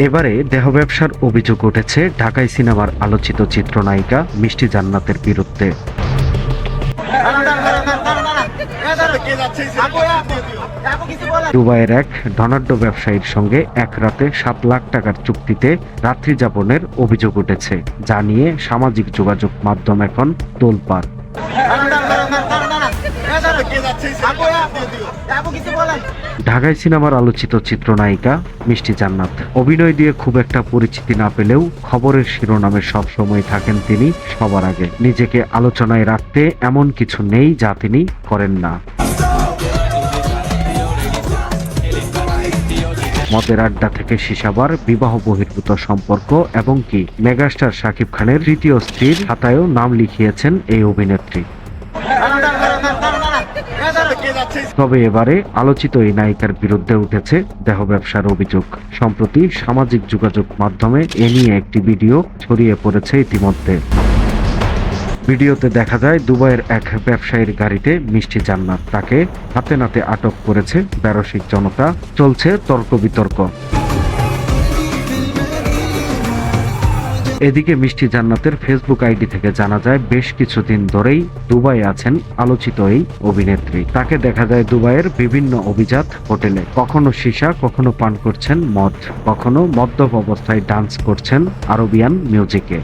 এবারে দেহ ব্যবসার অভিযোগ উঠেছে ঢাকাই সিনেমার আলোচিত চিত্রনায়িকা মিষ্টি জান্নাতের বিরুদ্ধে। দুবাইয়ের এক ধনাঢ্য ব্যবসায়ীর সঙ্গে এক রাতে 7 লাখ টাকার চুক্তিতে রাত্রি যাপনের অভিযোগ উঠেছে, যা নিয়ে সামাজিক যোগাযোগ মাধ্যম এখন তোলপাড়। ঢাকাই সিনেমার আলোচিত চিত্রনায়িকা মিষ্টি জান্নাত অভিনয় দিয়ে খুব একটা পরিচিতি না পেলেও খবরের শিরোনামে সবসময় থাকেন তিনি সবার আগে। নিজেকে আলোচনায় রাখতে এমন কিছু নেই যা তিনি করেন না। মদের আড্ডা থেকে শিশাবার, বিবাহ বহির্ভূত সম্পর্ক এবং কি মেগাস্টার শাকিব খানের তৃতীয় স্ত্রীর খাতায়ও নাম লিখিয়েছেন এই অভিনেত্রী। তবে এবারে আলোচিত এই নায়িকার বিরুদ্ধে উঠেছে দেহ ব্যবসার অভিযোগ। সম্প্রতি সামাজিক যোগাযোগ মাধ্যমে এ নিয়ে একটি ভিডিও ছড়িয়ে পড়েছে ইতিমধ্যে। ভিডিওতে দেখা যায় দুবাইয়ের এক ব্যবসায়ীর গাড়িতে মিষ্টি জান্নাত। তাকে হাতে নাতে আটক করেছে বেরসিক জনতা। চলছে তর্ক বিতর্ক। এদিকে মিষ্টি জান্নাতের ফেসবুক আইডি থেকে জানা যায় বেশ কিছুদিন ধরেই দুবাই আছেন আলোচিত এই অভিনেত্রী। তাকে দেখা যায় দুবাইয়ের বিভিন্ন অভিজাত হোটেলে, কখনো সীসা, কখনো পান করছেন মদ, কখনো মদ্যপ অবস্থায় ডান্স করছেন আরবিয়ান মিউজিকে।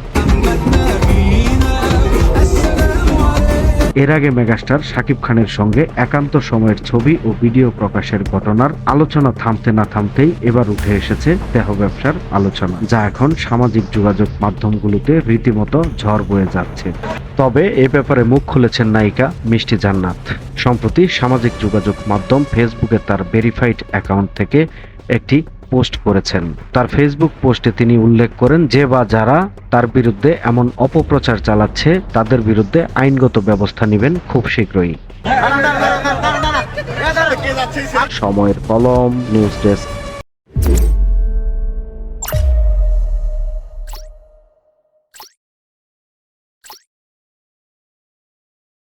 এর আগে মেগাস্টার শাকিব খানের সঙ্গে একান্ত সময়ের ছবি ও ভিডিও প্রকাশের ঘটনার আলোচনা থামতে না থামতেই এবার উঠে এসেছে দেহ ব্যবসার আলোচনা, যা এখন সামাজিক যোগাযোগ মাধ্যমগুলোতে রীতিমতো ঝড় বয়ে যাচ্ছে। তবে এ ব্যাপারে মুখ খুলেছেন নায়িকা মিষ্টি জান্নাত। সম্প্রতি সামাজিক যোগাযোগ মাধ্যম ফেসবুকে তার ভেরিফাইড অ্যাকাউন্ট থেকে একটি পোস্ট করেছেন। তার ফেসবুক পোস্টে তিনি উল্লেখ করেন যে বা যারা তার বিরুদ্ধে এমন অপপ্রচার চালাচ্ছে তাদের বিরুদ্ধে আইনগত ব্যবস্থা নেবেন খুব শীঘ্রই। সময়ের কলম, নিউজ ডেস্ক।